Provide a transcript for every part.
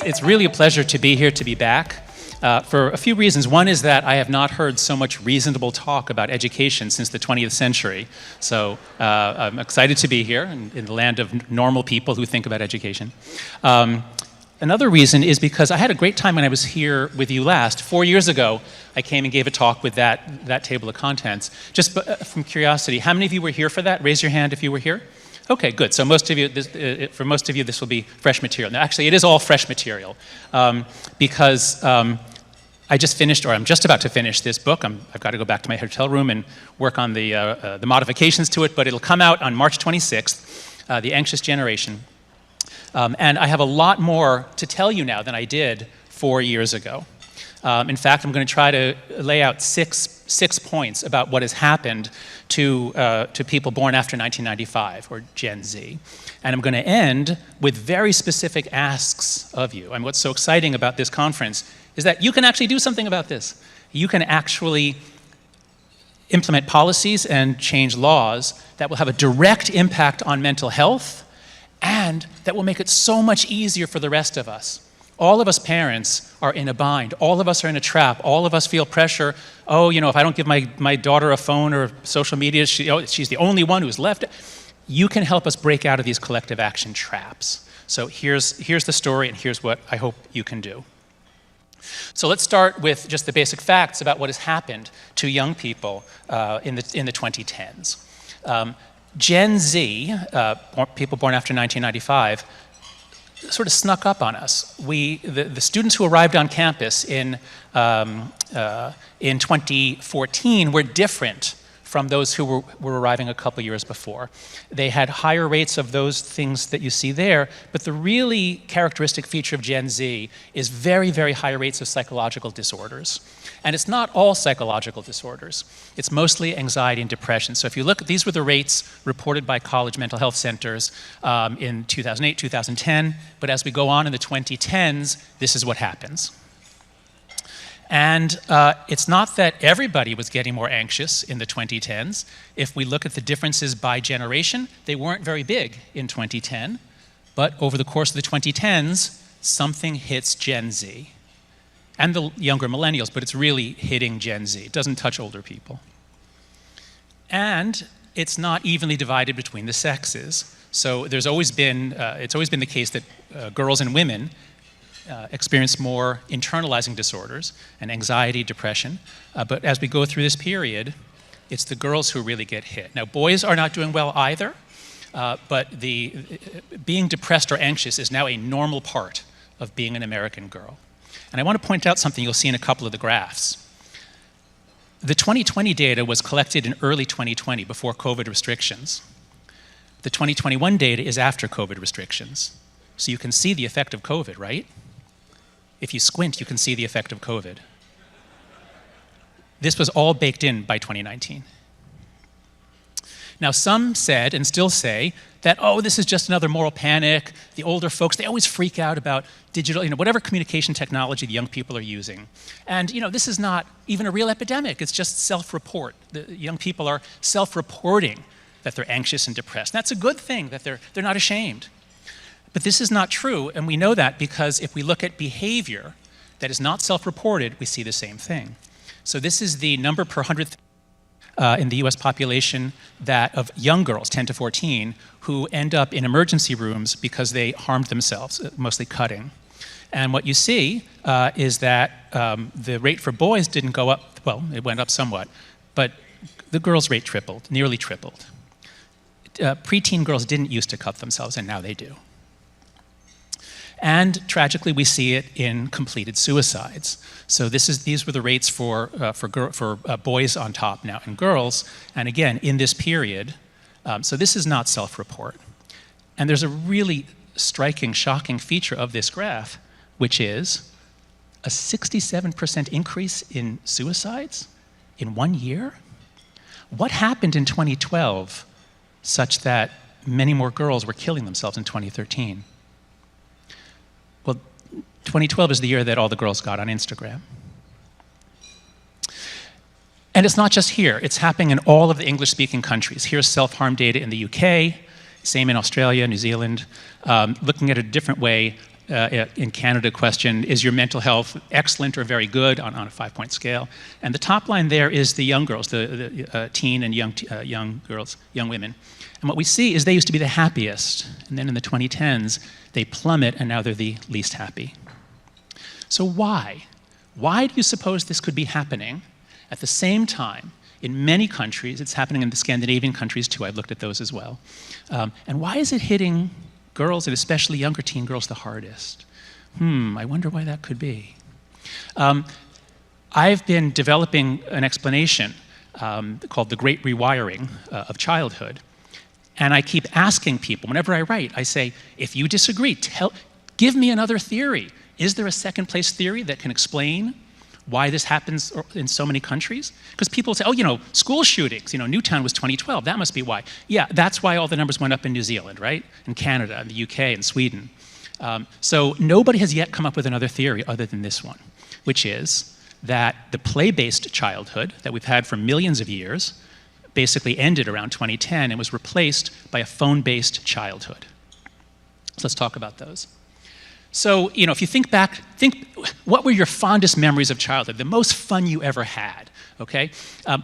It's really a pleasure to be here, to be back, for a few reasons. One is that I have not heard so much reasonable talk about education since the 20th century. So I'm excited to be here in the land of normal people who think about education. Another reason is because I had a great time when I was here with you last. 4 years ago, I came and gave a talk with that table of contents. Just from curiosity, how many of you were here for that? Raise your hand if you were here. Okay, good. So most of you, for most of you, this will be fresh material. Now, actually, it is all fresh material because I just finished, or I'm just about to finish this book. I've got to go back to my hotel room and work on the modifications to it, but it'll come out on March 26th, The Anxious Generation. And I have a lot more to tell you now than I did 4 years ago. In fact, I'm going to try to lay out six points about what has happened to people born after 1995, or Gen Z. And I'm going to end with very specific asks of you. And what's so exciting about this conference is that you can actually do something about this. You can actually implement policies and change laws that will have a direct impact on mental health and that will make it so much easier for the rest of us. All of us parents are in a bind. All of us are in a trap. All of us feel pressure. Oh, you know, if I don't give my daughter a phone or social media, she's the only one who's left. You can help us break out of these collective action traps. So here's the story, and here's what I hope you can do. So let's start with just the basic facts about what has happened to young people in the 2010s. Gen Z, people born after 1995, sort of snuck up on us. The students who arrived on campus in 2014 were different from those who were arriving a couple years before. They had higher rates of those things that you see there, but the really characteristic feature of Gen Z is very, very high rates of psychological disorders. And it's not all psychological disorders. It's mostly anxiety and depression. So if you look, these were the rates reported by college mental health centers in 2008, 2010, but as we go on in the 2010s, this is what happens. And it's not that everybody was getting more anxious in the 2010s. If we look at the differences by generation, they weren't very big in 2010, but over the course of the 2010s, something hits Gen Z. And the younger millennials, but it's really hitting Gen Z. It doesn't touch older people. And it's not evenly divided between the sexes. So there's always been, it's always been the case that girls and women experience more internalizing disorders and anxiety, depression. But as we go through this period, it's the girls who really get hit. Now, boys are not doing well either, but being depressed or anxious is now a normal part of being an American girl. And I want to point out something you'll see in a couple of the graphs. The 2020 data was collected in early 2020, before COVID restrictions. The 2021 data is after COVID restrictions. So you can see the effect of COVID, right? If you squint, you can see the effect of COVID. This was all baked in by 2019. Now, some said, and still say, that, oh, this is just another moral panic. The older folks, they always freak out about digital, whatever communication technology the young people are using. And, this is not even a real epidemic. It's just self-report. The young people are self-reporting that they're anxious and depressed. That's a good thing, that they're not ashamed. But this is not true, and we know that because if we look at behavior that is not self-reported, we see the same thing. So this is the number per 100,000 in the US population of young girls, 10 to 14, who end up in emergency rooms because they harmed themselves, mostly cutting. And what you see is that the rate for boys didn't go up, well, it went up somewhat, but the girls' rate tripled, nearly tripled. Preteen girls didn't used to cut themselves, and now they do. And tragically, we see it in completed suicides. So these were the rates for boys on top now and girls. And again, in this period, so this is not self-report. And there's a really striking, shocking feature of this graph, which is a 67% increase in suicides in 1 year. What happened in 2012 such that many more girls were killing themselves in 2013? Well, 2012 is the year that all the girls got on Instagram. And it's not just here. It's happening in all of the English-speaking countries. Here's self-harm data in the UK, same in Australia, New Zealand. Looking at it a different way, in Canada question, is your mental health excellent or very good on a 5-point scale? And the top line there is the young girls, the teen and young girls, young women. And what we see is they used to be the happiest, and then in the 2010s, they plummet, and now they're the least happy. So why? Why do you suppose this could be happening at the same time in many countries? It's happening in the Scandinavian countries too. I've looked at those as well. And why is it hitting girls, and especially younger teen girls, the hardest? I wonder why that could be. I've been developing an explanation called the Great Rewiring of Childhood. And I keep asking people, whenever I write, I say, if you disagree, give me another theory. Is there a second place theory that can explain why this happens in so many countries? Because people say, school shootings, Newtown was 2012, that must be why. Yeah, that's why all the numbers went up in New Zealand, right? In Canada, and the UK, and Sweden. So nobody has yet come up with another theory other than this one, which is that the play-based childhood that we've had for millions of years basically ended around 2010 and was replaced by a phone-based childhood. So let's talk about those. So, if you think back, what were your fondest memories of childhood, the most fun you ever had, okay?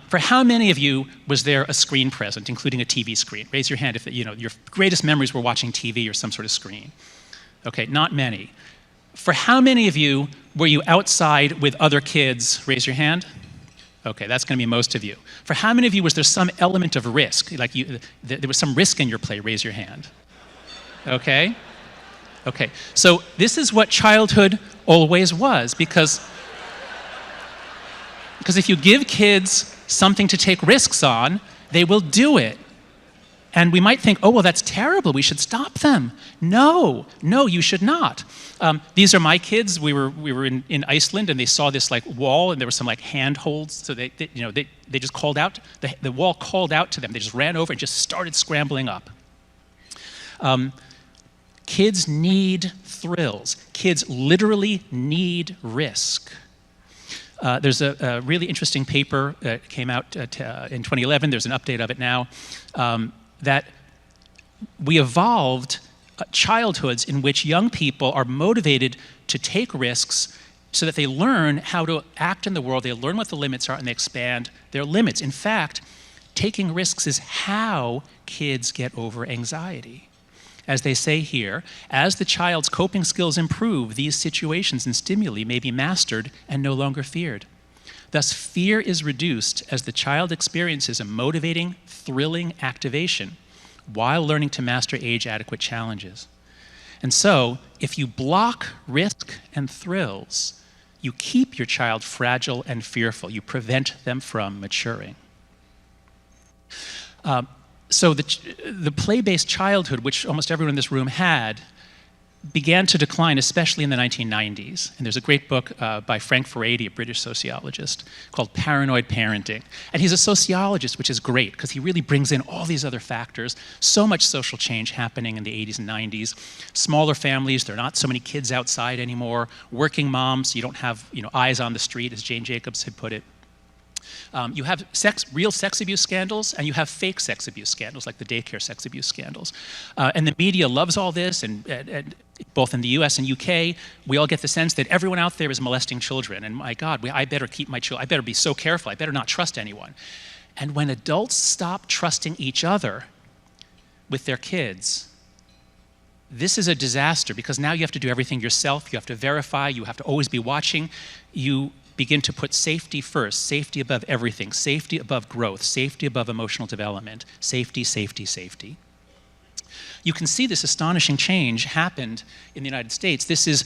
For how many of you was there a screen present, including a TV screen? Raise your hand if, your greatest memories were watching TV or some sort of screen. Okay, not many. For how many of you were you outside with other kids? Raise your hand. Okay, that's going to be most of you. For how many of you was there some element of risk? Like there was some risk in your play? Raise your hand. Okay? Okay, so this is what childhood always was, because if you give kids something to take risks on, they will do it. And we might think, oh, well, that's terrible, we should stop them. No, you should not. These are my kids. We were in Iceland, and they saw this wall, and there were some handholds, so they just called out, the wall called out to them. They just ran over and just started scrambling up. Kids need thrills. Kids literally need risk. There's a really interesting paper that came out in 2011. There's an update of it now. That we evolved childhoods in which young people are motivated to take risks so that they learn how to act in the world, they learn what the limits are, and they expand their limits. In fact, taking risks is how kids get over anxiety. As they say here, as the child's coping skills improve, these situations and stimuli may be mastered and no longer feared. Thus, fear is reduced as the child experiences a motivating, thrilling activation while learning to master age-adequate challenges. And so, if you block risk and thrills, you keep your child fragile and fearful. You prevent them from maturing. So the play-based childhood, which almost everyone in this room had, began to decline, especially in the 1990s. And there's a great book by Frank Furedi, a British sociologist, called Paranoid Parenting. And he's a sociologist, which is great, because he really brings in all these other factors. So much social change happening in the 80s and 90s. Smaller families, there are not so many kids outside anymore. Working moms, you don't have eyes on the street, as Jane Jacobs had put it. You have real sex abuse scandals, and you have fake sex abuse scandals, like the daycare sex abuse scandals. And the media loves all this, and both in the US and UK, we all get the sense that everyone out there is molesting children. And my God, I better keep my children, I better be so careful, I better not trust anyone. And when adults stop trusting each other with their kids, this is a disaster, because now you have to do everything yourself, you have to verify, you have to always be watching. You begin to put safety first, safety above everything, safety above growth, safety above emotional development, safety, safety, safety. You can see this astonishing change happened in the United States. This is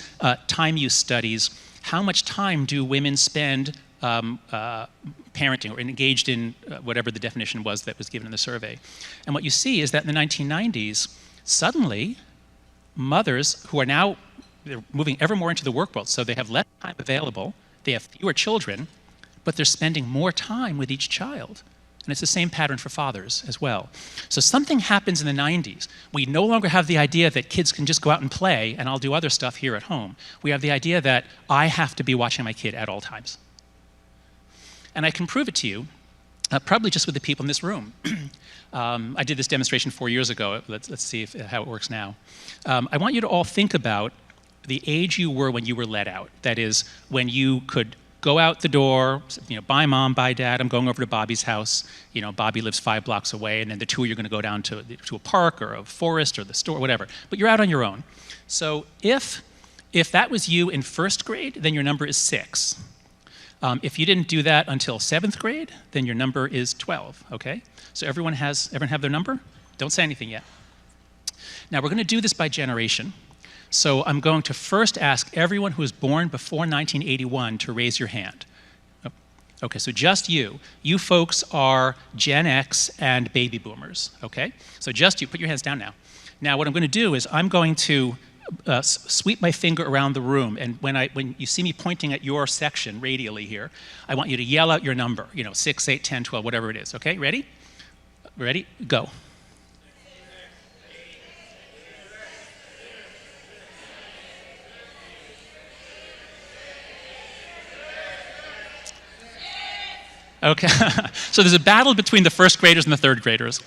time use studies. How much time do women spend parenting or engaged in whatever the definition was that was given in the survey? And what you see is that in the 1990s, suddenly, mothers who are now they're moving ever more into the work world, so they have less time available, they have fewer children, but they're spending more time with each child. And it's the same pattern for fathers as well. So something happens in the 90s. We no longer have the idea that kids can just go out and play and I'll do other stuff here at home. We have the idea that I have to be watching my kid at all times. And I can prove it to you, probably just with the people in this room. I did this demonstration 4 years ago. Let's see how it works now. I want you to all think about the age you were when you were let out. That is, when you could go out the door, bye mom, bye dad, I'm going over to Bobby's house. Bobby lives 5 blocks away, and then the two of you are going to go down to a park or a forest or the store, whatever. But you're out on your own. So if that was you in 1st grade, then your number is 6. If you didn't do that until 7th grade, then your number is 12, okay? So everyone have their number? Don't say anything yet. Now we're going to do this by generation. So I'm going to first ask everyone who was born before 1981 to raise your hand. Okay, so just you. You folks are Gen X and baby boomers, okay? So just you, put your hands down now. Now what I'm going to do is I'm going to sweep my finger around the room, and when you see me pointing at your section radially here, I want you to yell out your number, 6, 8, 10, 12, whatever it is, okay? Ready? Ready? Go. Okay, so there's a battle between the 1st graders and the 3rd graders.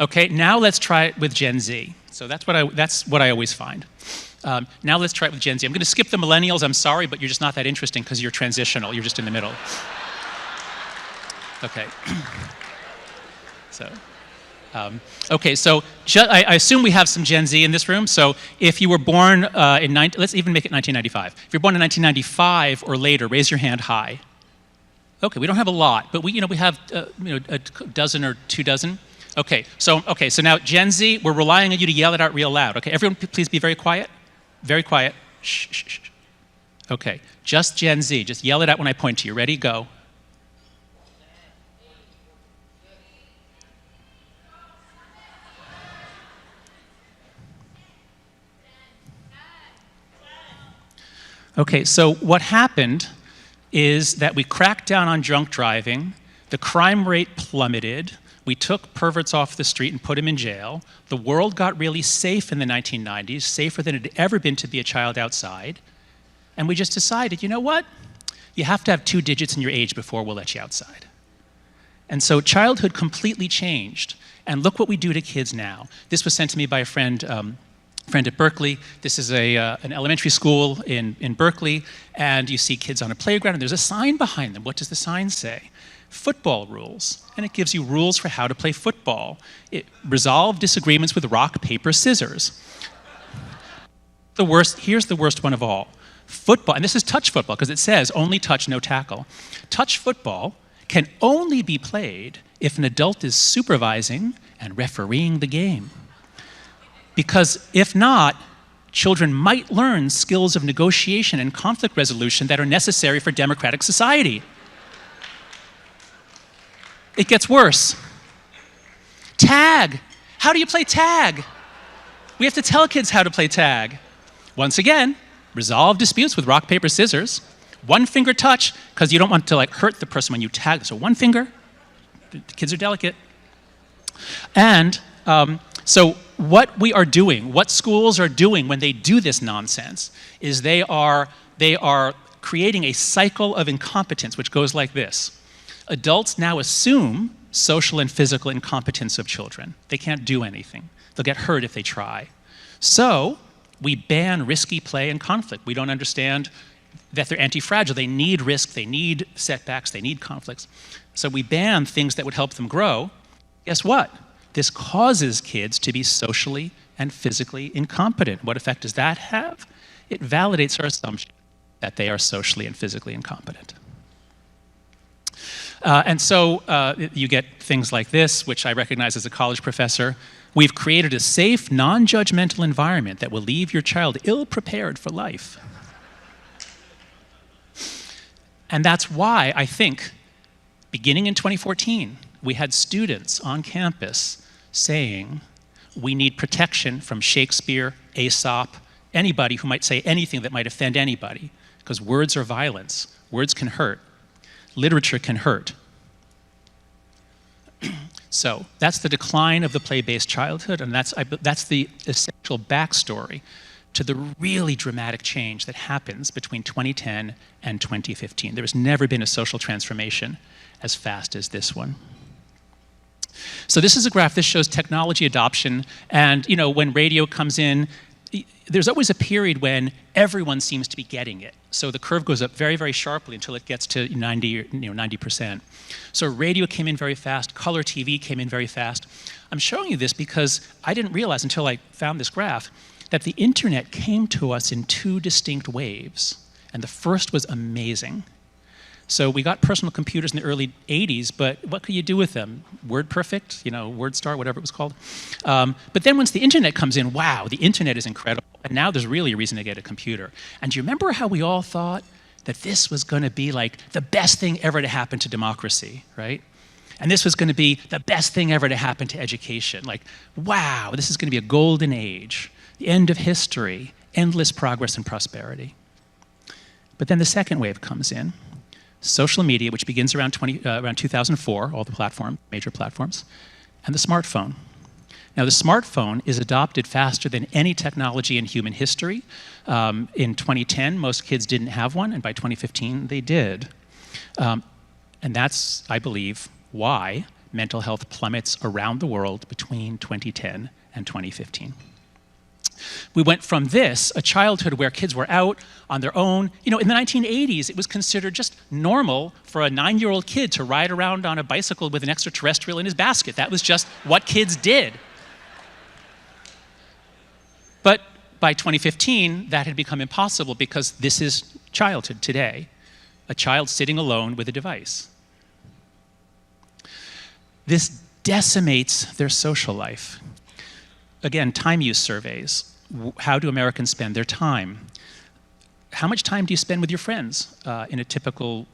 Okay, now let's try it with Gen Z. So that's what I always find. Now let's try it with Gen Z. I'm going to skip the millennials. I'm sorry, but you're just not that interesting because you're transitional. You're just in the middle. Okay. Okay, so I assume we have some Gen Z in this room. So if you were born let's even make it 1995. If you're born in 1995 or later, raise your hand high. Okay, we don't have a lot, but we have a dozen or 2 dozen. Okay, so now Gen Z, we're relying on you to yell it out real loud. Okay, everyone, please be very quiet. Very quiet. Shh, shh, shh. Okay, just Gen Z. Just yell it out when I point to you. Ready? Go. Okay, so what happened is that we cracked down on drunk driving, the crime rate plummeted, we took perverts off the street and put them in jail, the world got really safe in the 1990s, safer than it had ever been to be a child outside, and we just decided, you know what? You have to have 2 digits in your age before we'll let you outside. And so childhood completely changed, and look what we do to kids now. This was sent to me by a friend at Berkeley. This is an elementary school in Berkeley, and you see kids on a playground, and there's a sign behind them. What does the sign say? Football rules. And it gives you rules for how to play football. Resolve disagreements with rock, paper, scissors. Here's the worst one of all. Football, and this is touch football, because it says only touch, no tackle. Touch football can only be played if an adult is supervising and refereeing the game. Because if not, children might learn skills of negotiation and conflict resolution that are necessary for democratic society. It gets worse. Tag. How do you play tag? We have to tell kids how to play tag. Once again, resolve disputes with rock, paper, scissors. 1 finger touch, because you don't want to hurt the person when you tag. So 1 finger. The kids are delicate. And so what we are doing, what schools are doing when they do this nonsense, is they are creating a cycle of incompetence, which goes like this. Adults now assume social and physical incompetence of children. They can't do anything. They'll get hurt if they try. So we ban risky play and conflict. We don't understand that they're anti-fragile. They need risk, they need setbacks, they need conflicts. So we ban things that would help them grow. Guess what? This causes kids to be socially and physically incompetent. What effect does that have? It validates our assumption that they are socially and physically incompetent. And so you get things like this, which I recognize as a college professor. We've created a safe, non-judgmental environment that will leave your child ill-prepared for life. And that's why I think, beginning in 2014, we had students on campus saying, we need protection from Shakespeare, Aesop, anybody who might say anything that might offend anybody, because words are violence. Words can hurt. Literature can hurt. So that's the decline of the play-based childhood, and that's the essential backstory to the really dramatic change that happens between 2010 and 2015. There has never been a social transformation as fast as this one. So this is a graph. This shows technology adoption, and when radio comes in, there's always a period when everyone seems to be getting it. So the curve goes up very, very sharply until it gets to 90%. So radio came in very fast, color TV came in very fast. I'm showing you this because I didn't realize until I found this graph that the internet came to us in two distinct waves. And the first was amazing. So we got personal computers in the early 80s, but what could you do with them? WordPerfect, WordStar, whatever it was called. But then once the internet comes in, wow, the internet is incredible. And now there's really a reason to get a computer. And do you remember how we all thought that this was going to be like the best thing ever to happen to democracy, right? And this was going to be the best thing ever to happen to education. Like, wow, this is going to be a golden age, the end of history, endless progress and prosperity. But then the second wave comes in. Social media, which begins around 2004, all the major platforms, and the smartphone. Now, the smartphone is adopted faster than any technology in human history. In 2010, most kids didn't have one, and by 2015, they did. And that's, I believe, why mental health plummets around the world between 2010 and 2015. We went from this, a childhood where kids were out on their own. In the 1980s, it was considered just normal for a 9-year-old kid to ride around on a bicycle with an extraterrestrial in his basket. That was just what kids did. But by 2015, that had become impossible because this is childhood today, a child sitting alone with a device. This decimates their social life. Again, time use surveys. How do Americans spend their time? How much time do you spend with your friends on a typical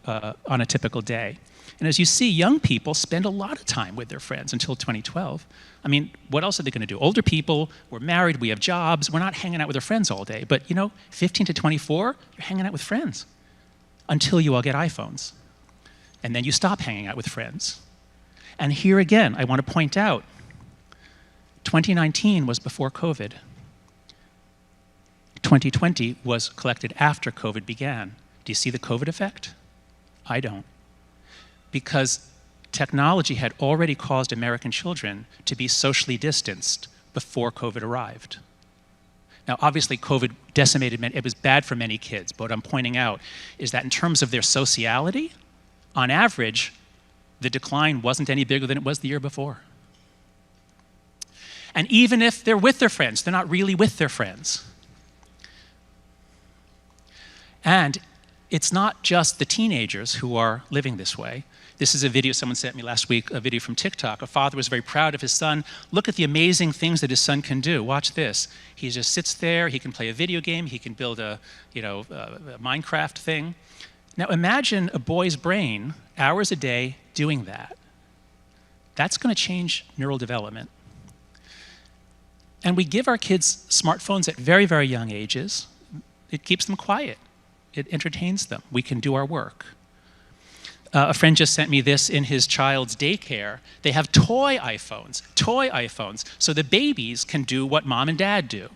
day? And as you see, young people spend a lot of time with their friends until 2012. I mean, what else are they going to do? Older people, we're married, we have jobs, we're not hanging out with our friends all day. But 15 to 24, you're hanging out with friends until you all get iPhones. And then you stop hanging out with friends. And here again, I want to point out, 2019 was before COVID. 2020 was collected after COVID began. Do you see the COVID effect? I don't. Because technology had already caused American children to be socially distanced before COVID arrived. Now, obviously, COVID decimated many, it was bad for many kids, but what I'm pointing out is that in terms of their sociality, on average, the decline wasn't any bigger than it was the year before. And even if they're with their friends, they're not really with their friends. And it's not just the teenagers who are living this way. This is a video someone sent me last week, a video from TikTok. A father was very proud of his son. Look at the amazing things that his son can do. Watch this. He just sits there. He can play a video game. He can build a Minecraft thing. Now imagine a boy's brain, hours a day, doing that. That's going to change neural development. And we give our kids smartphones at very, very young ages. It keeps them quiet. It entertains them. We can do our work. A friend just sent me this in his child's daycare. They have toy iPhones, so the babies can do what mom and dad do.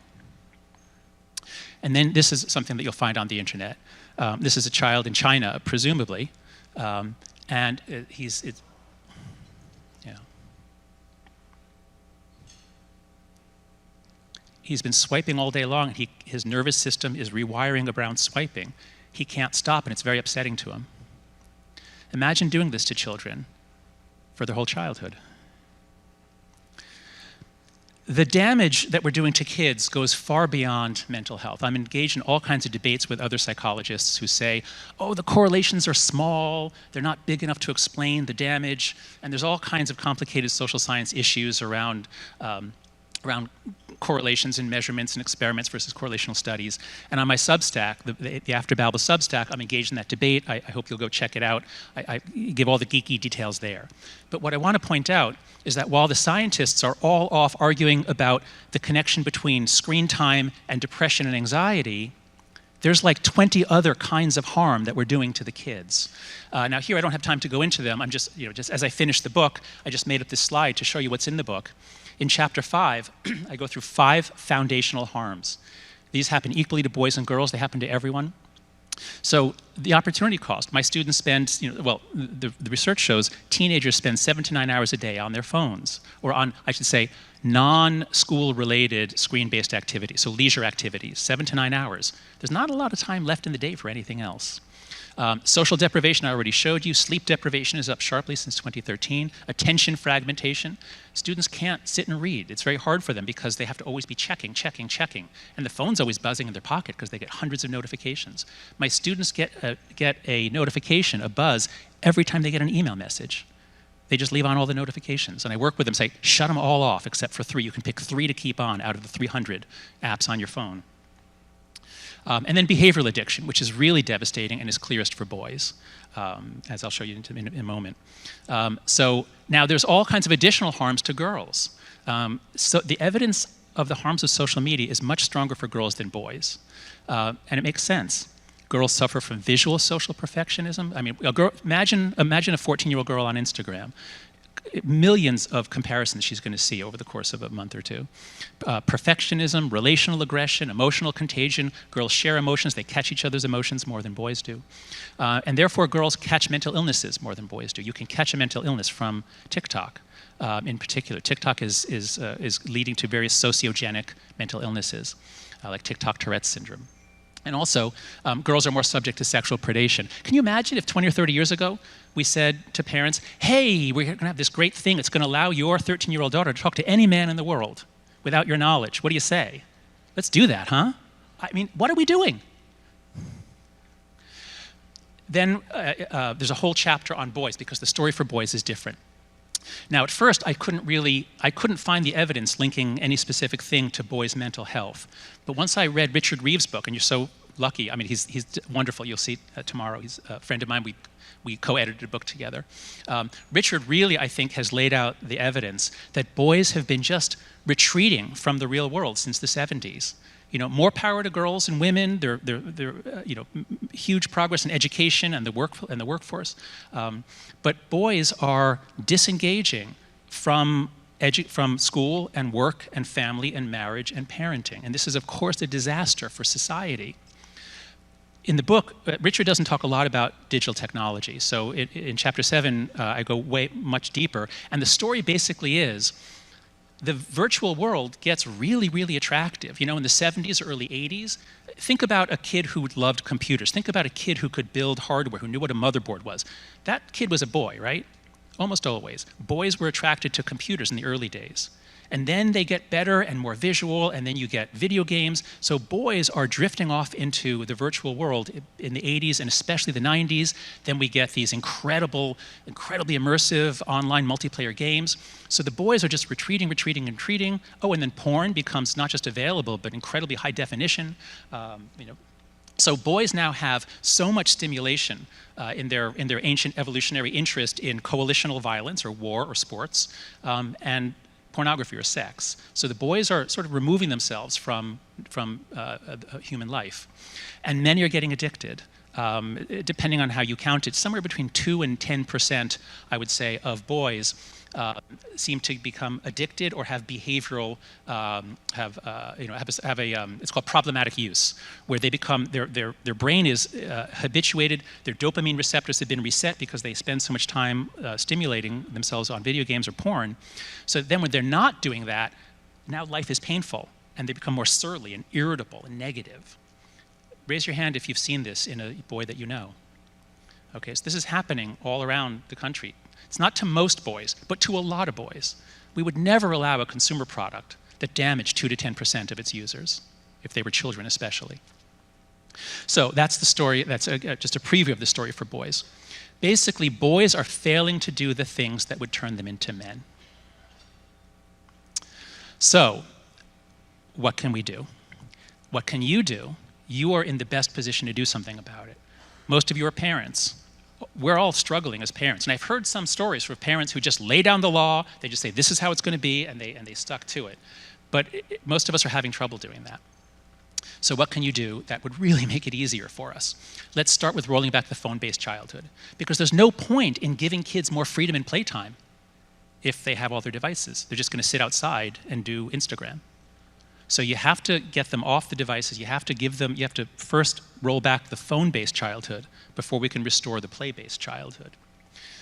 And then this is something that you'll find on the internet. This is a child in China, presumably, and he's been swiping all day long. His nervous system is rewiring around swiping. He can't stop, and it's very upsetting to him. Imagine doing this to children for their whole childhood. The damage that we're doing to kids goes far beyond mental health. I'm engaged in all kinds of debates with other psychologists who say, oh, the correlations are small, they're not big enough to explain the damage, and there's all kinds of complicated social science issues around correlations and measurements and experiments versus correlational studies. And on my Substack, the After Babel Substack, I'm engaged in that debate. I hope you'll go check it out. I give all the geeky details there. But what I want to point out is that while the scientists are all off arguing about the connection between screen time and depression and anxiety, there's like 20 other kinds of harm that we're doing to the kids. Now here, I don't have time to go into them. I'm just as I finish the book, I just made up this slide to show you what's in the book. In chapter 5, I go through 5 foundational harms. These happen equally to boys and girls. They happen to everyone. So the opportunity cost, my students spend, well, the research shows teenagers spend 7 to 9 hours a day on their phones, or on, I should say, non-school related screen-based activities, so leisure activities, 7 to 9 hours. There's not a lot of time left in the day for anything else. Social deprivation, I already showed you. Sleep deprivation is up sharply since 2013. Attention fragmentation. Students can't sit and read. It's very hard for them because they have to always be checking. And the phone's always buzzing in their pocket because they get hundreds of notifications. My students get a notification, a buzz, every time they get an email message. They just leave on all the notifications. And I work with them, say, shut them all off except for 3. You can pick 3 to keep on out of the 300 apps on your phone. And then behavioral addiction, which is really devastating and is clearest for boys, as I'll show you in a moment. So now there's all kinds of additional harms to girls. So the evidence of the harms of social media is much stronger for girls than boys. And it makes sense. Girls suffer from visual social perfectionism. I mean, imagine a 14-year-old girl on Instagram. Millions of comparisons she's going to see over the course of a month or two. Perfectionism, relational aggression, emotional contagion. Girls share emotions. They catch each other's emotions more than boys do. And therefore, girls catch mental illnesses more than boys do. You can catch a mental illness from TikTok in particular. TikTok is leading to various sociogenic mental illnesses, like TikTok Tourette's syndrome. And also, girls are more subject to sexual predation. Can you imagine if 20 or 30 years ago, we said to parents, hey, we're going to have this great thing that's going to allow your 13-year-old daughter to talk to any man in the world without your knowledge. What do you say? Let's do that, huh? I mean, what are we doing? Then there's a whole chapter on boys because the story for boys is different. Now, at first, I couldn't find the evidence linking any specific thing to boys' mental health. But once I read Richard Reeves' book, and you're so lucky, I mean, he's wonderful. You'll see tomorrow. He's a friend of mine. We co-edited a book together. Richard really, I think, has laid out the evidence that boys have been just retreating from the real world since the 70s. More power to girls and women. They're huge progress in education and the workforce. But boys are disengaging from school and work and family and marriage and parenting. And this is, of course, a disaster for society. In the book, Richard doesn't talk a lot about digital technology. So in chapter 7, I go much deeper. And the story basically is, the virtual world gets really, really attractive. In the 70s, early 80s, think about a kid who loved computers. Think about a kid who could build hardware, who knew what a motherboard was. That kid was a boy, right? Almost always. Boys were attracted to computers in the early days. And then they get better and more visual, and then you get video games. So boys are drifting off into the virtual world in the 80s and especially the 90s. Then we get these incredibly immersive online multiplayer games. So the boys are just retreating. Oh, and then porn becomes not just available, but incredibly high definition. So boys now have so much stimulation in their ancient evolutionary interest in coalitional violence or war or sports, and pornography or sex. So the boys are sort of removing themselves from human life. And many are getting addicted. Depending on how you count it, somewhere between 2 and 10%, I would say, of boys seem to become addicted or have behavioral, it's called problematic use, where they become, their brain is habituated, their dopamine receptors have been reset because they spend so much time stimulating themselves on video games or porn. So then when they're not doing that, now life is painful and they become more surly and irritable and negative. Raise your hand if you've seen this in a boy that you know. Okay, so this is happening all around the country. It's not to most boys, but to a lot of boys. We would never allow a consumer product that damaged 2 to 10% of its users, if they were children especially. So that's the story, that's just a preview of the story for boys. Basically, boys are failing to do the things that would turn them into men. So, what can we do? What can you do? You are in the best position to do something about it. Most of you are parents. We're all struggling as parents. And I've heard some stories from parents who just lay down the law, they just say, this is how it's going to be, and they stuck to it. But most of us are having trouble doing that. So what can you do that would really make it easier for us? Let's start with rolling back the phone-based childhood. Because there's no point in giving kids more freedom in playtime if they have all their devices. They're just going to sit outside and do Instagram. So you have to get them off the devices. You have to first roll back the phone-based childhood before we can restore the play-based childhood.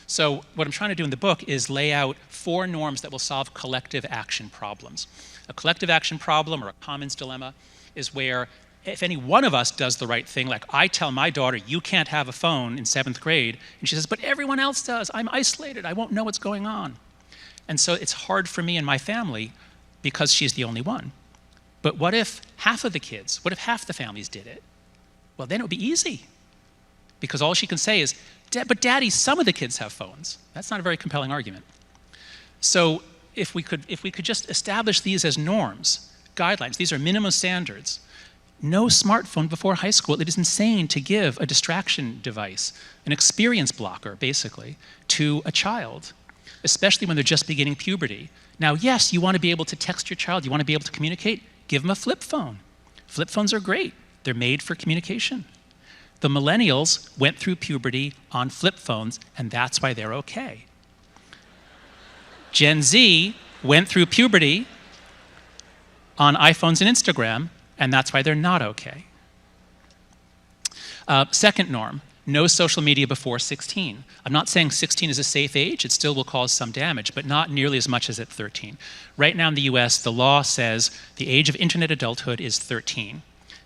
So what I'm trying to do in the book is lay out 4 norms that will solve collective action problems. A collective action problem, or a commons dilemma, is where if any one of us does the right thing, like I tell my daughter, you can't have a phone in 7th grade, and she says, but everyone else does. I'm isolated. I won't know what's going on. And so it's hard for me and my family because she's the only one. But what if half of the kids, what if half the families did it? Well, then it would be easy. Because all she can say is, but Daddy, some of the kids have phones. That's not a very compelling argument. So if we could just establish these as norms, guidelines, these are minimum standards. No smartphone before high school. It is insane to give a distraction device, an experience blocker, basically, to a child, especially when they're just beginning puberty. Now, yes, you want to be able to text your child. You want to be able to communicate. Give them a flip phone. Flip phones are great. They're made for communication. The millennials went through puberty on flip phones, and that's why they're okay. Gen Z went through puberty on iPhones and Instagram, and that's why they're not okay. Second norm, no social media before 16. I'm not saying 16 is a safe age. It still will cause some damage, but not nearly as much as at 13. Right now in the US, the law says the age of internet adulthood is 13.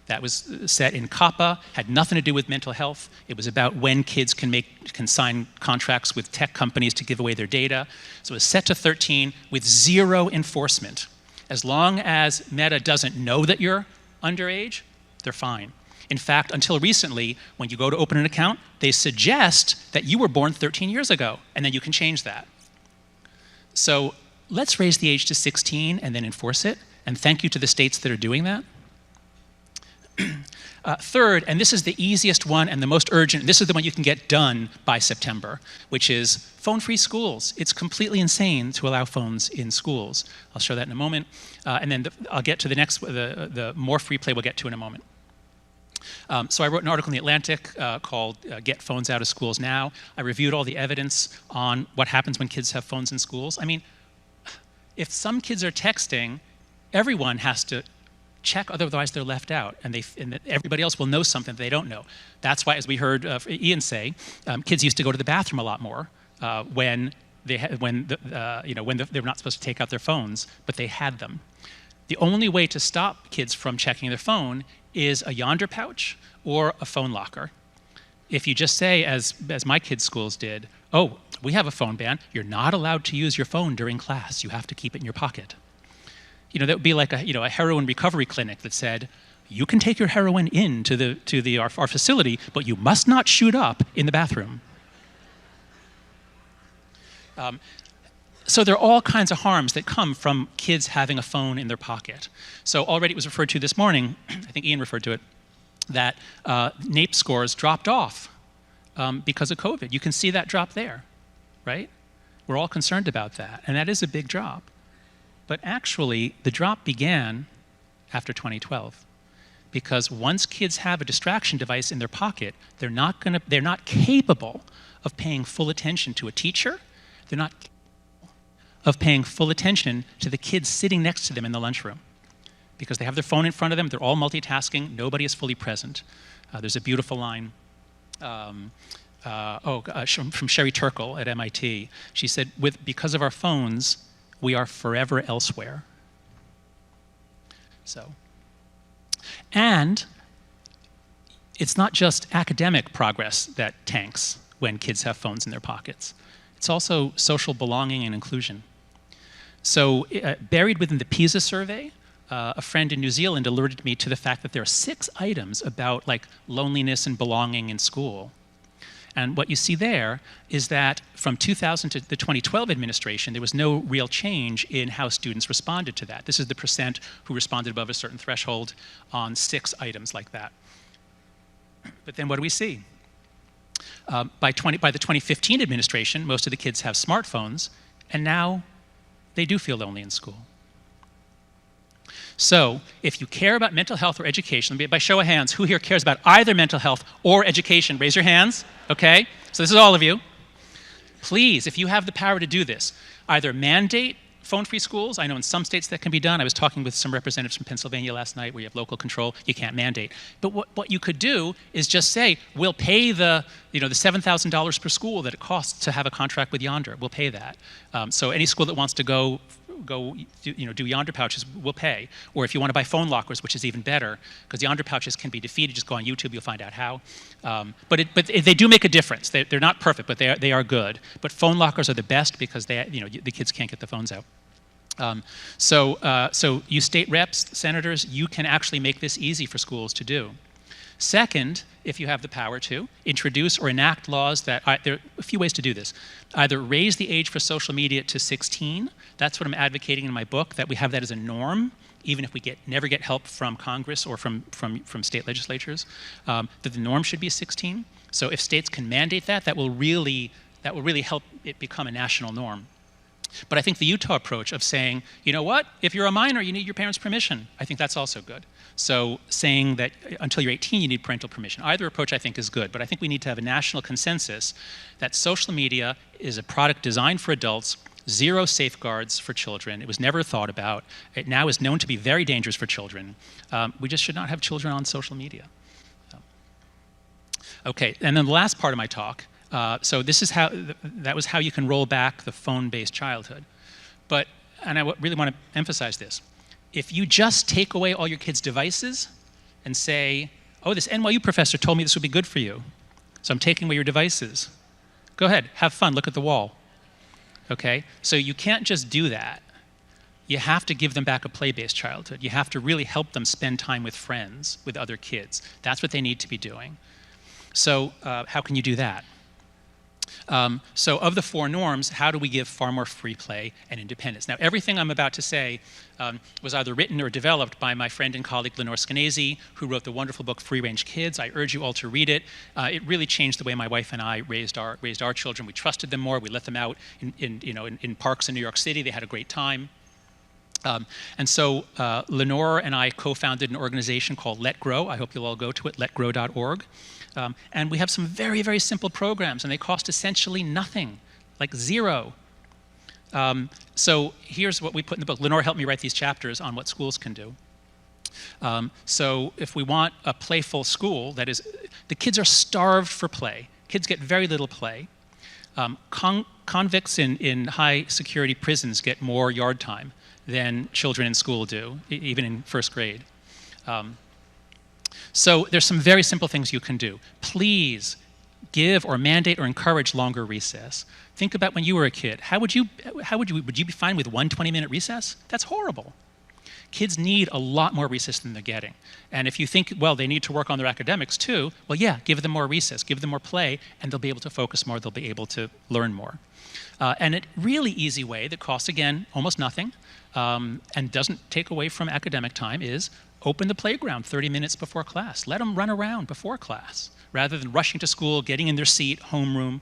That was set in COPPA, had nothing to do with mental health. It was about when kids can sign contracts with tech companies to give away their data. So it was set to 13 with 0 enforcement. As long as Meta doesn't know that you're underage, they're fine. In fact, until recently, when you go to open an account, they suggest that you were born 13 years ago, and then you can change that. So let's raise the age to 16 and then enforce it, and thank you to the states that are doing that. Third, and this is the easiest one and the most urgent, this is the one you can get done by September, which is phone-free schools. It's completely insane to allow phones in schools. I'll show that in a moment. And then I'll get to the next, the more free play we'll get to in a moment. So I wrote an article in The Atlantic called Get Phones Out of Schools Now. I reviewed all the evidence on what happens when kids have phones in schools. I mean, if some kids are texting, everyone has to check, otherwise they're left out, and everybody else will know something that they don't know. That's why, as we heard Ian say, kids used to go to the bathroom a lot more when they're not supposed to take out their phones, but they had them. The only way to stop kids from checking their phone is a Yonder pouch or a phone locker. If you just say, as my kids' schools did, oh, we have a phone ban, you're not allowed to use your phone during class, you have to keep it in your pocket. That would be like a heroin recovery clinic that said, you can take your heroin into our facility, but you must not shoot up in the bathroom. So there are all kinds of harms that come from kids having a phone in their pocket. So already it was referred to this morning, I think Ian referred to it, that NAEP scores dropped off because of COVID. You can see that drop there, right? We're all concerned about that, and that is a big drop. But actually, the drop began after 2012, because once kids have a distraction device in their pocket, they're not capable of paying full attention to a teacher. They're not capable of paying full attention to the kids sitting next to them in the lunchroom, because they have their phone in front of them. They're all multitasking. Nobody is fully present. There's a beautiful line from Sherry Turkle at MIT. She said, because of our phones, we are forever elsewhere. And it's not just academic progress that tanks when kids have phones in their pockets. It's also social belonging and inclusion. So buried within the PISA survey, a friend in New Zealand alerted me to the fact that there are 6 items about loneliness and belonging in school. And what you see there is that from 2000 to the 2012 administration, there was no real change in how students responded to that. This is the percent who responded above a certain threshold on 6 items like that. But then what do we see? By the 2015 administration, most of the kids have smartphones, and now they do feel lonely in school. So if you care about mental health or education, by show of hands, who here cares about either mental health or education? Raise your hands, okay? So this is all of you. Please, if you have the power to do this, either mandate phone-free schools. I know in some states that can be done. I was talking with some representatives from Pennsylvania last night where you have local control. You can't mandate. But what you could do is just say, we'll pay the $7,000 per school that it costs to have a contract with Yonder. We'll pay that. So any school that wants to go do Yonder pouches, will pay. Or if you want to buy phone lockers, which is even better, because Yonder pouches can be defeated. Just go on YouTube, you'll find out how. But they do make a difference. They're not perfect, but they are good. But phone lockers are the best because the kids can't get the phones out. So you state reps, senators, you can actually make this easy for schools to do. Second, if you have the power to, introduce or enact laws that, there are a few ways to do this. Either raise the age for social media to 16. That's what I'm advocating in my book, that we have that as a norm, even if we never get help from Congress or from state legislatures, that the norm should be 16. So if states can mandate that, that will really help it become a national norm. But I think the Utah approach of saying, you know what, if you're a minor, you need your parents' permission, I think that's also good. So saying that until you're 18, you need parental permission. Either approach I think is good, but I think we need to have a national consensus that social media is a product designed for adults, zero safeguards for children. It was never thought about. It now is known to be very dangerous for children. We just should not have children on social media. Okay, and then the last part of my talk, so this is that was how you can roll back the phone-based childhood. And I really want to emphasize this. If you just take away all your kids' devices and say, oh, this NYU professor told me this would be good for you, so I'm taking away your devices. Go ahead, have fun, look at the wall. Okay, so you can't just do that. You have to give them back a play-based childhood. You have to really help them spend time with friends, with other kids. That's what they need to be doing. So how can you do that? So of the four norms, how do we give far more free play and independence? Now, everything I'm about to say was either written or developed by my friend and colleague Lenore Skenazy, who wrote the wonderful book Free Range Kids. I urge you all to read it. It really changed the way my wife and I raised our children. We trusted them more. We let them out in parks in New York City. They had a great time. And so Lenore and I co-founded an organization called Let Grow. I hope you'll all go to it, letgrow.org. And we have some very, very simple programs, and they cost essentially nothing, like zero. So here's what we put in the book. Lenore helped me write these chapters on what schools can do. So if we want a playful school, that is, the kids are starved for play. Kids get very little play. Convicts in high security prisons get more yard time than children in school do, even in first grade. So there's some very simple things you can do. Please give or mandate or encourage longer recess. Think about when you were a kid. Would you be fine with one 20-minute recess? That's horrible. Kids need a lot more recess than they're getting. And if you think, well, they need to work on their academics too, well, yeah, give them more recess, give them more play, and they'll be able to focus more, they'll be able to learn more. And a really easy way that costs, again, almost nothing, and doesn't take away from academic time is open the playground 30 minutes before class. Let them run around before class, rather than rushing to school, getting in their seat, homeroom.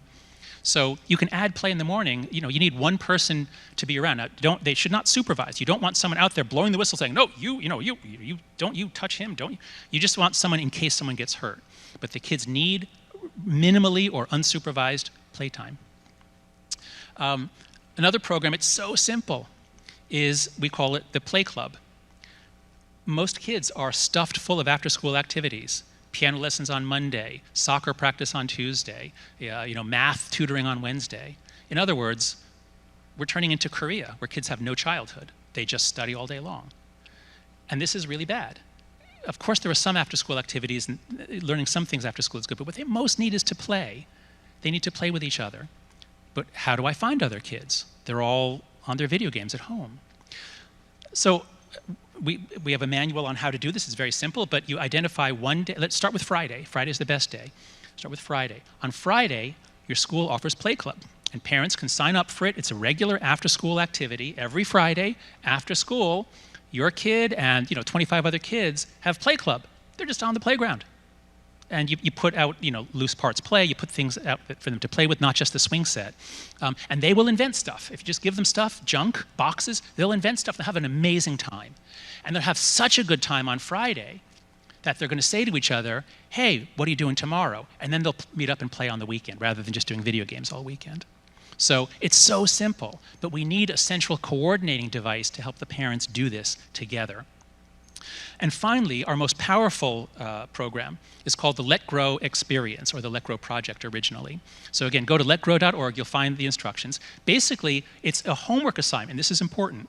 So you can add play in the morning. You need one person to be around. Now, they should not supervise. You don't want someone out there blowing the whistle saying, no, don't you touch him, don't you? You just want someone in case someone gets hurt. But the kids need minimally or unsupervised playtime. Another program, it's so simple, is we call it the Play Club. Most kids are stuffed full of after-school activities. Piano lessons on Monday, soccer practice on Tuesday, math tutoring on Wednesday. In other words, we're turning into Korea, where kids have no childhood. They just study all day long. And this is really bad. Of course, there are some after-school activities, and learning some things after school is good, but what they most need is to play. They need to play with each other. But how do I find other kids? They're all on their video games at home. So we have a manual on how to do this. It's very simple, but you identify one day. Let's start with Friday. Friday's the best day. Start with Friday. On Friday, your school offers Play Club, and parents can sign up for it. It's a regular after-school activity. Every Friday, after school, your kid and 25 other kids have Play Club. They're just on the playground. And you put out, loose parts play, you put things out for them to play with, not just the swing set. And they will invent stuff. If you just give them stuff, junk, boxes, they'll invent stuff. They'll have an amazing time. And they'll have such a good time on Friday that they're going to say to each other, hey, what are you doing tomorrow? And then they'll meet up and play on the weekend rather than just doing video games all weekend. So it's so simple, but we need a central coordinating device to help the parents do this together. And finally, our most powerful program is called the Let Grow Experience, or the Let Grow Project originally. So again, go to letgrow.org, you'll find the instructions. Basically, it's a homework assignment. This is important.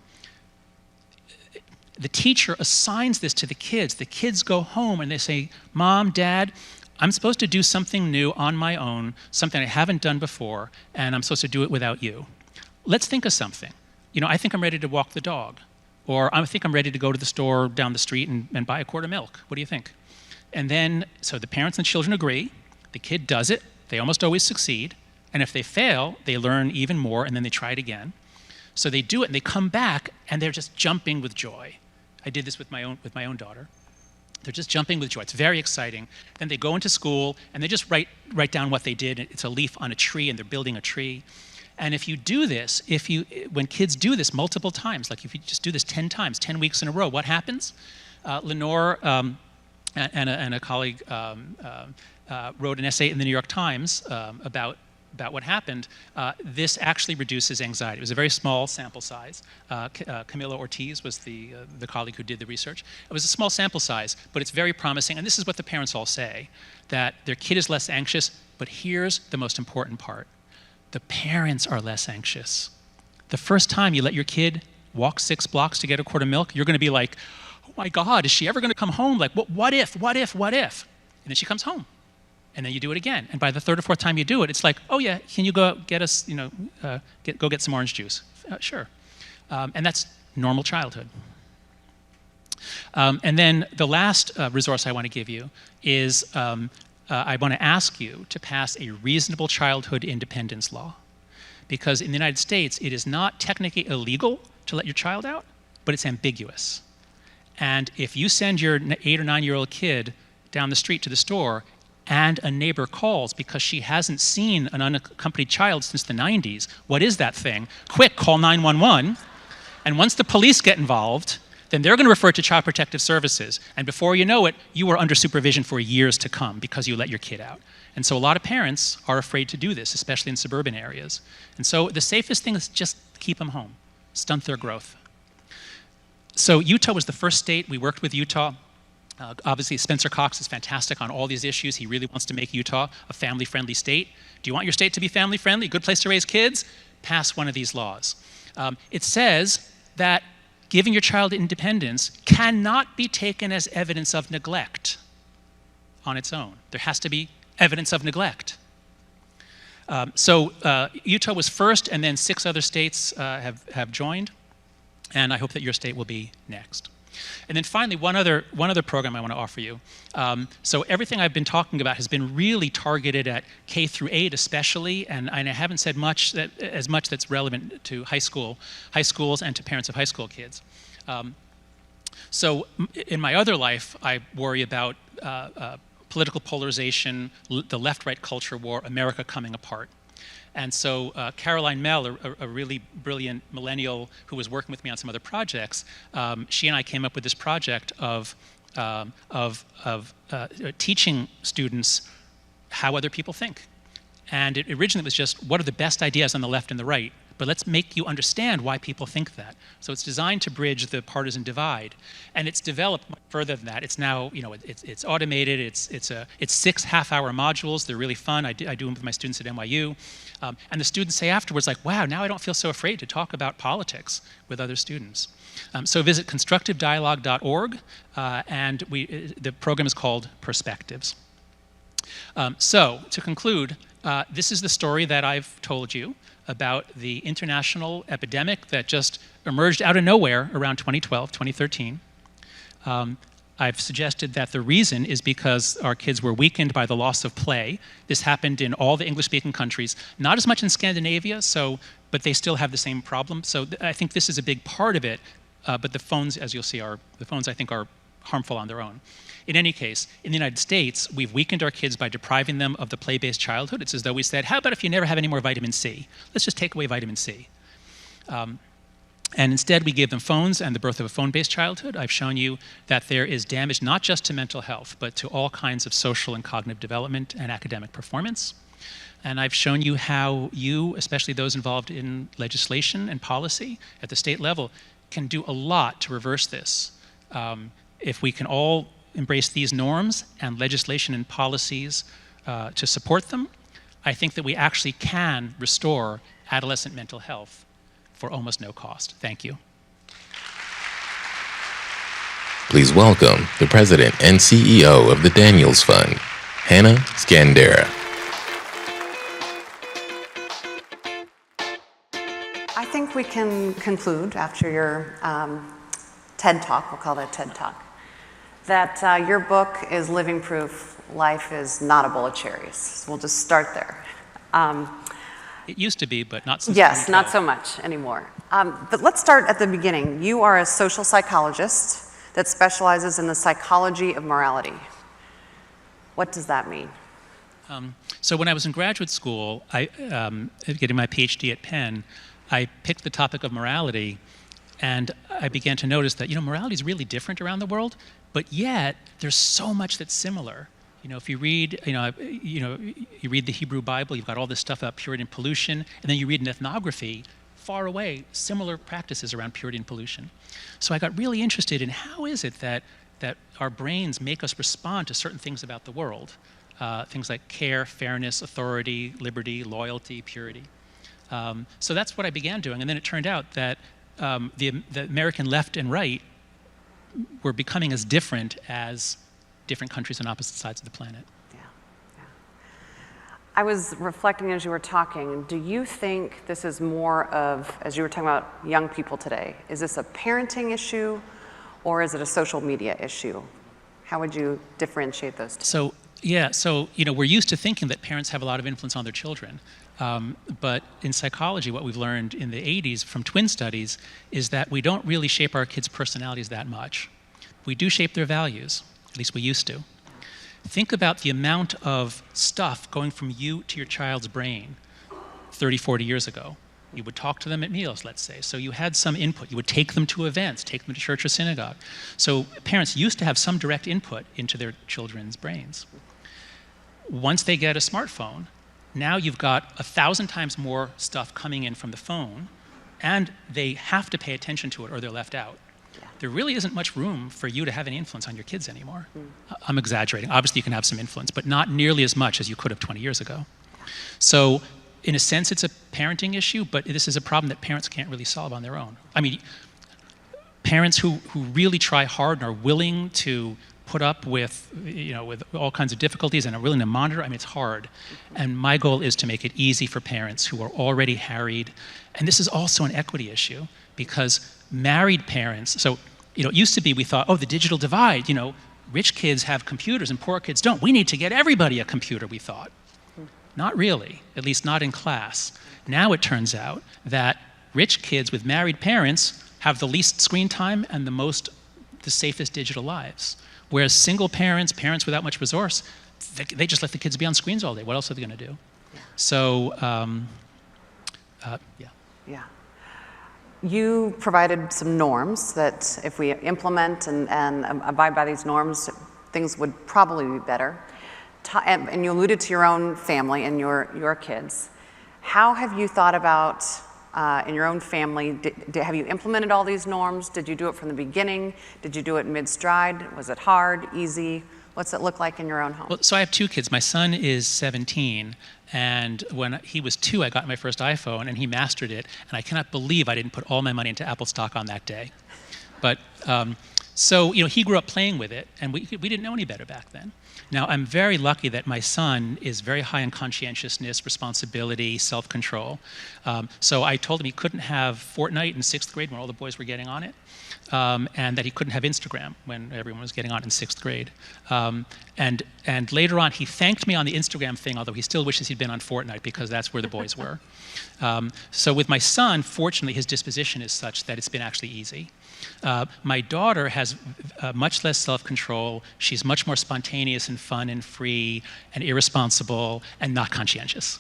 The teacher assigns this to the kids. The kids go home and they say, Mom, Dad, I'm supposed to do something new on my own, something I haven't done before, and I'm supposed to do it without you. Let's think of something. You know, I think I'm ready to walk the dog. Or I think I'm ready to go to the store down the street and buy a quart of milk. What do you think? And then, so the parents and children agree. The kid does it. They almost always succeed. And if they fail, they learn even more, and then they try it again. So they do it, and they come back, and they're just jumping with joy. I did this with my own daughter. They're just jumping with joy. It's very exciting. Then they go into school, and they just write down what they did. It's a leaf on a tree, and they're building a tree. And if you do this, when kids do this multiple times, like if you just do this 10 times, 10 weeks in a row, what happens? Lenore and a colleague wrote an essay in the New York Times about what happened. This actually reduces anxiety. It was a very small sample size. Camila Ortiz was the colleague who did the research. It was a small sample size, but it's very promising. And this is what the parents all say, that their kid is less anxious, but here's the most important part. The parents are less anxious. The first time you let your kid walk 6 blocks to get a quart of milk, you're going to be like, oh my God, is she ever going to come home? Like, what if? And then she comes home. And then you do it again. And by the 3rd or 4th time you do it, it's like, oh yeah, can you go get us, go get some orange juice? Sure. And that's normal childhood. And then the last resource I want to give you is I want to ask you to pass a reasonable childhood independence law. Because in the United States, it is not technically illegal to let your child out, but it's ambiguous. And if you send your 8 or 9-year-old kid down the street to the store and a neighbor calls because she hasn't seen an unaccompanied child since the 90s, what is that thing? Quick, call 911. And once the police get involved, then they're going to refer to Child Protective Services. And before you know it, you are under supervision for years to come because you let your kid out. And so a lot of parents are afraid to do this, especially in suburban areas. And so the safest thing is just keep them home, stunt their growth. So Utah was the first state. We worked with Utah. Obviously, Spencer Cox is fantastic on all these issues. He really wants to make Utah a family-friendly state. Do you want your state to be family-friendly, a good place to raise kids? Pass one of these laws. It says that giving your child independence cannot be taken as evidence of neglect on its own. There has to be evidence of neglect. So Utah was first, and then 6 other states have joined, and I hope that your state will be next. And then finally, one other program I want to offer you. So everything I've been talking about has been really targeted at K through 8 especially, and I haven't said as much that's relevant to high schools and to parents of high school kids. So in my other life, I worry about political polarization, the left-right culture war, America coming apart. And so Caroline Mell, a really brilliant millennial who was working with me on some other projects, she and I came up with this project of teaching students how other people think. And it originally was just, what are the best ideas on the left and the right? But let's make you understand why people think that. So it's designed to bridge the partisan divide. And it's developed much further than that. It's now, it's automated. It's 6 half-hour modules. They're really fun. I do them with my students at NYU. And the students say afterwards, like, wow, now I don't feel so afraid to talk about politics with other students. So visit constructivedialogue.org, and the program is called Perspectives. So to conclude, this is the story that I've told you about the international epidemic that just emerged out of nowhere around 2012, 2013. I've suggested that the reason is because our kids were weakened by the loss of play. This happened in all the English-speaking countries, not as much in Scandinavia, but they still have the same problem. So I think this is a big part of it, but the phones, as you'll see, I think are harmful on their own. In any case, in the United States, we've weakened our kids by depriving them of the play-based childhood. It's as though we said, how about if you never have any more vitamin C? Let's just take away vitamin C. And instead, we gave them phones and the birth of a phone-based childhood. I've shown you that there is damage not just to mental health, but to all kinds of social and cognitive development and academic performance. And I've shown you how you, especially those involved in legislation and policy at the state level, can do a lot to reverse this. If we can all embrace these norms and legislation and policies to support them, I think that we actually can restore adolescent mental health for almost no cost. Thank you. Please welcome the President and CEO of the Daniels Fund, Hannah Scandera. I think we can conclude after your TED Talk, we'll call it a TED Talk, that your book is living proof life is not a bowl of cherries. We'll just start there. It used to be, but not since Yes, not so much anymore. But let's start at the beginning. You are a social psychologist that specializes in the psychology of morality. What does that mean? So when I was in graduate school, getting my PhD at Penn, I picked the topic of morality, and I began to notice that, morality is really different around the world, but yet there's so much that's similar. If you read, you read the Hebrew Bible, you've got all this stuff about purity and pollution, and then you read an ethnography, far away, similar practices around purity and pollution. So I got really interested in how is it that our brains make us respond to certain things about the world, things like care, fairness, authority, liberty, loyalty, purity. So that's what I began doing, and then it turned out that the American left and right were becoming as different as different countries on opposite sides of the planet. Yeah. I was reflecting as you were talking, do you think this is more of, as you were talking about young people today, is this a parenting issue or is it a social media issue? How would you differentiate those two? So we're used to thinking that parents have a lot of influence on their children. But in psychology, what we've learned in the 80s from twin studies is that we don't really shape our kids' personalities that much. We do shape their values, at least we used to. Think about the amount of stuff going from you to your child's brain 30, 40 years ago. You would talk to them at meals, let's say. So you had some input. You would take them to events, take them to church or synagogue. So parents used to have some direct input into their children's brains. Once they get a smartphone, now you've got 1,000 times more stuff coming in from the phone, and they have to pay attention to it or they're left out. Yeah. There really isn't much room for you to have any influence on your kids anymore. I'm exaggerating. Obviously, you can have some influence, but not nearly as much as you could have 20 years ago. So, in a sense, it's a parenting issue, but this is a problem that parents can't really solve on their own. I mean, parents who really try hard and are willing to put up with, with all kinds of difficulties and are willing to monitor, it's hard. And my goal is to make it easy for parents who are already harried. And this is also an equity issue because married parents, so, it used to be we thought, the digital divide, rich kids have computers and poor kids don't. We need to get everybody a computer, we thought. Not really, at least not in class. Now it turns out that rich kids with married parents have the least screen time and the safest digital lives. Whereas single parents, parents without much resource, they just let the kids be on screens all day. What else are they going to do? Yeah. So, yeah. Yeah. You provided some norms that if we implement and abide by these norms, things would probably be better. And you alluded to your own family and your kids. How have you thought about in your own family, have you implemented all these norms? Did you do it from the beginning? Did you do it mid-stride? Was it hard, easy? What's it look like in your own home? Well, so I have two kids. My son is 17, and when he was 2, I got my first iPhone, and he mastered it, and I cannot believe I didn't put all my money into Apple stock on that day. But, so, he grew up playing with it, and we didn't know any better back then. Now, I'm very lucky that my son is very high in conscientiousness, responsibility, self-control. So I told him he couldn't have Fortnite in 6th grade when all the boys were getting on it, and that he couldn't have Instagram when everyone was getting on it in 6th grade. And later on, he thanked me on the Instagram thing, although he still wishes he'd been on Fortnite because that's where the boys were. So with my son, fortunately, his disposition is such that it's been actually easy. My daughter has much less self-control. She's much more spontaneous and fun and free and irresponsible and not conscientious.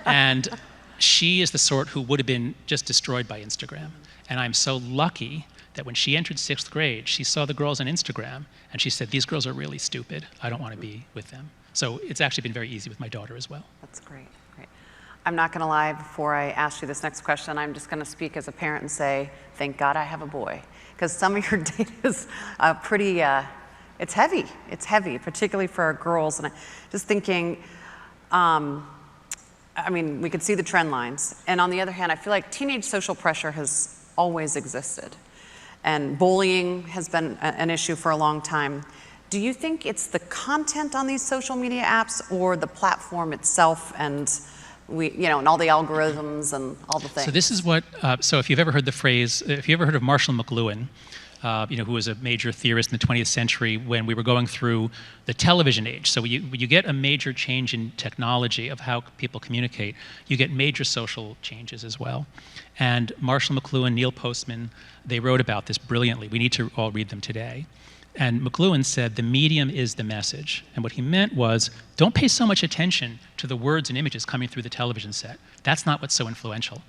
And she is the sort who would have been just destroyed by Instagram. And I'm so lucky that when she entered 6th grade, she saw the girls on Instagram and she said, these girls are really stupid. I don't want to be with them. So it's actually been very easy with my daughter as well. That's great, great. I'm not going to lie, before I ask you this next question, I'm just going to speak as a parent and say, thank God I have a boy. Because some of your data is pretty, it's heavy. It's heavy, particularly for our girls. And I'm just thinking, I mean, we could see the trend lines. And on the other hand, I feel like teenage social pressure has always existed. And bullying has been an issue for a long time. Do you think it's the content on these social media apps or the platform itself and and all the algorithms and all the things? So this is what, so if you've ever heard the phrase, if you ever heard of Marshall McLuhan, who was a major theorist in the 20th century when we were going through the television age. So when you get a major change in technology of how people communicate, you get major social changes as well. And Marshall McLuhan, Neil Postman, they wrote about this brilliantly. We need to all read them today. And McLuhan said, the medium is the message. And what he meant was, don't pay so much attention to the words and images coming through the television set. That's not what's so influential.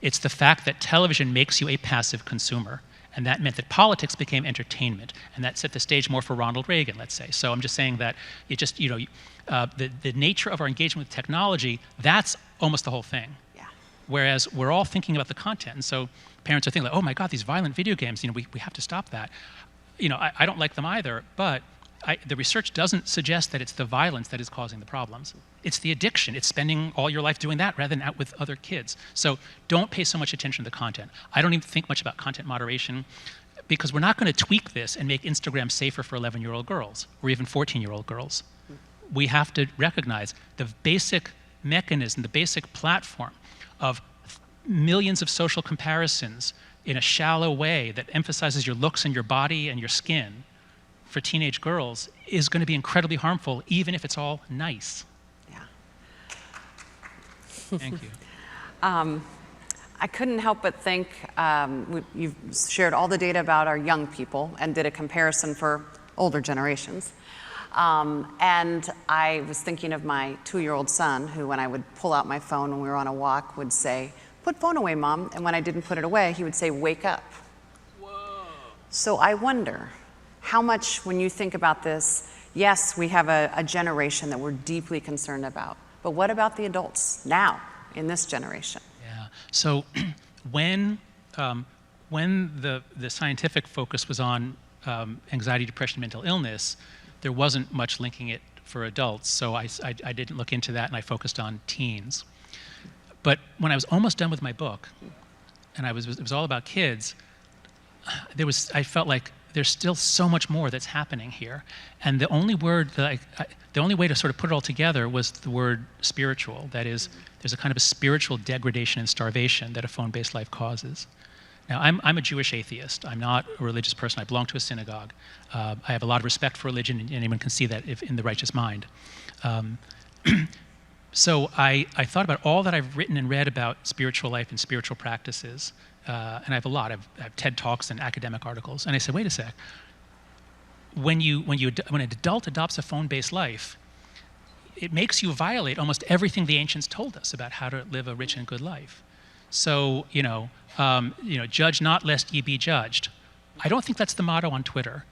It's the fact that television makes you a passive consumer. And that meant that politics became entertainment. And that set the stage more for Ronald Reagan, let's say. So I'm just saying that it just, the nature of our engagement with technology, that's almost the whole thing. Yeah. Whereas we're all thinking about the content. And so parents are thinking, like, oh my God, these violent video games, we have to stop that. I don't like them either, but the research doesn't suggest that it's the violence that is causing the problems. It's the addiction. It's spending all your life doing that rather than out with other kids. So don't pay so much attention to the content. I don't even think much about content moderation because we're not going to tweak this and make Instagram safer for 11-year-old girls or even 14-year-old girls. We have to recognize the basic mechanism, the basic platform of millions of social comparisons in a shallow way that emphasizes your looks and your body and your skin for teenage girls is going to be incredibly harmful, even if it's all nice. Yeah. Thank you. I couldn't help but think, you've shared all the data about our young people and did a comparison for older generations. And I was thinking of my 2-year-old son, who when I would pull out my phone when we were on a walk would say, "Put phone away, Mom." And when I didn't put it away, he would say, "Wake up." Whoa. So I wonder how much, when you think about this, yes, we have a generation that we're deeply concerned about, but what about the adults now in this generation? Yeah. So when the scientific focus was on anxiety, depression, mental illness, there wasn't much linking it for adults. So I didn't look into that, and I focused on teens. But when I was almost done with my book, and it was all about kids, I felt like there's still so much more that's happening here. And the only word that the only way to sort of put it all together was the word spiritual. That is, there's a kind of a spiritual degradation and starvation that a phone-based life causes. Now, I'm a Jewish atheist. I'm not a religious person. I belong to a synagogue. I have a lot of respect for religion, and anyone can see that if in the righteous mind. So I thought about all that I've written and read about spiritual life and spiritual practices, and I have a lot. I have TED Talks and academic articles. And I said, wait a sec. When an adult adopts a phone-based life, it makes you violate almost everything the ancients told us about how to live a rich and good life. So, judge not lest ye be judged. I don't think that's the motto on Twitter.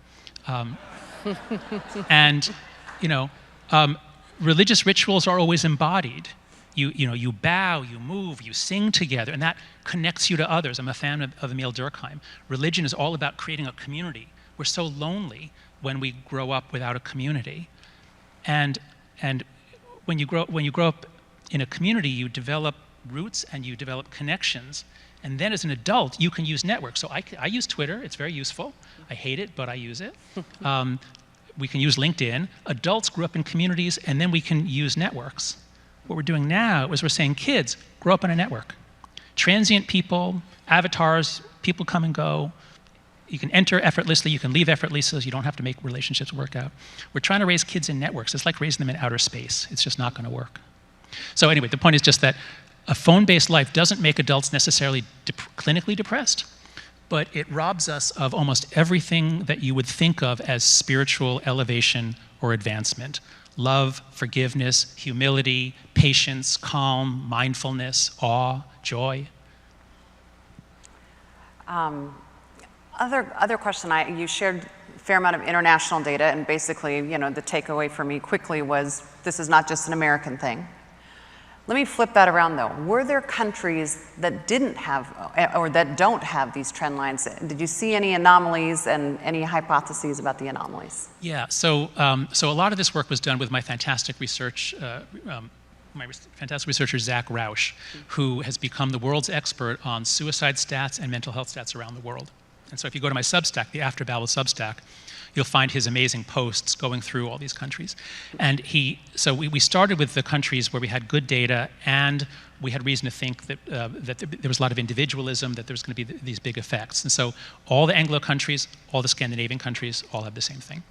Religious rituals are always embodied. You bow, you move, you sing together, and that connects you to others. I'm a fan of Emil Durkheim. Religion is all about creating a community. We're so lonely when we grow up without a community. And when you grow up in a community, you develop roots and you develop connections. And then as an adult, you can use networks. So I use Twitter. It's very useful. I hate it, but I use it. We can use LinkedIn. Adults grew up in communities, and then we can use networks. What we're doing now is we're saying, kids, grow up on a network. Transient people, avatars, people come and go. You can enter effortlessly, you can leave effortlessly, so you don't have to make relationships work out. We're trying to raise kids in networks. It's like raising them in outer space. It's just not going to work. So anyway, the point is just that a phone-based life doesn't make adults necessarily clinically depressed, but it robs us of almost everything that you would think of as spiritual elevation or advancement. Love, forgiveness, humility, patience, calm, mindfulness, awe, joy. Other question, you shared a fair amount of international data, and basically, the takeaway for me quickly was this is not just an American thing. Let me flip that around though. Were there countries that didn't have, or that don't have these trend lines? Did you see any anomalies and any hypotheses about the anomalies? Yeah, so a lot of this work was done with my fantastic researcher, Zach Rausch, who has become the world's expert on suicide stats and mental health stats around the world. And so if you go to my Substack, the After Babel Substack, you'll find his amazing posts going through all these countries. And so we started with the countries where we had good data, and we had reason to think that, that there was a lot of individualism, that there was going to be these big effects. And so all the Anglo countries, all the Scandinavian countries, all have the same thing.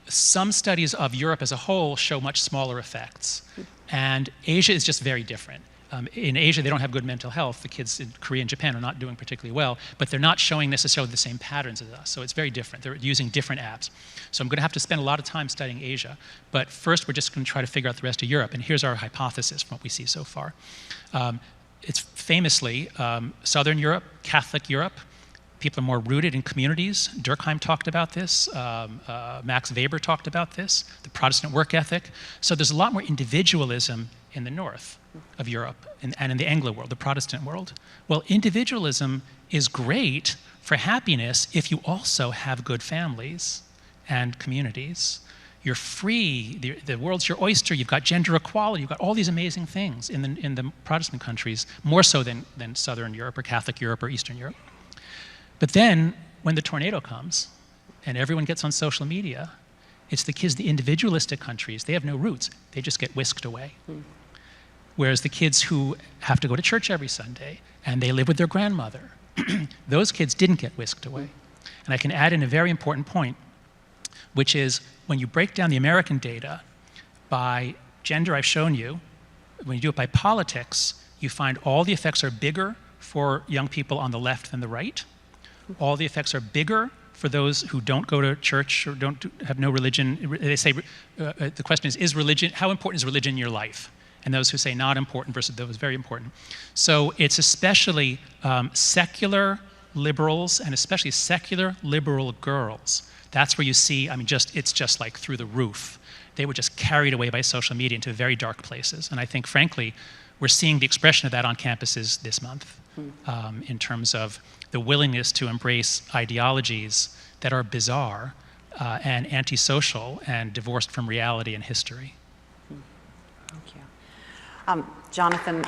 Some studies of Europe as a whole show much smaller effects. And Asia is just very different. In Asia, they don't have good mental health. The kids in Korea and Japan are not doing particularly well, but they're not showing necessarily the same patterns as us. So it's very different. They're using different apps. So I'm going to have to spend a lot of time studying Asia. But first, we're just going to try to figure out the rest of Europe. And here's our hypothesis from what we see so far. It's famously Southern Europe, Catholic Europe. People are more rooted in communities. Durkheim talked about this. Max Weber talked about this, the Protestant work ethic. So there's a lot more individualism in the north of Europe and in the Anglo world, the Protestant world. Well, individualism is great for happiness if you also have good families and communities. You're free, the world's your oyster, you've got gender equality, you've got all these amazing things in the Protestant countries, more so than Southern Europe or Catholic Europe or Eastern Europe. But then, when the tornado comes, and everyone gets on social media, it's the kids, the individualistic countries, they have no roots. They just get whisked away. Whereas the kids who have to go to church every Sunday, and they live with their grandmother, those kids didn't get whisked away. And I can add in a very important point, which is when you break down the American data by gender, I've shown you, when you do it by politics, you find all the effects are bigger for young people on the left than the right. All the effects are bigger for those who don't go to church or have no religion. They say, the question is religion, how important is religion in your life? And those who say not important versus those very important. So it's especially secular liberals and especially secular liberal girls. That's where you see, it's just like through the roof. They were just carried away by social media into very dark places. And I think, frankly, we're seeing the expression of that on campuses this month in terms of the willingness to embrace ideologies that are bizarre and antisocial and divorced from reality and history. Thank you. Jonathan,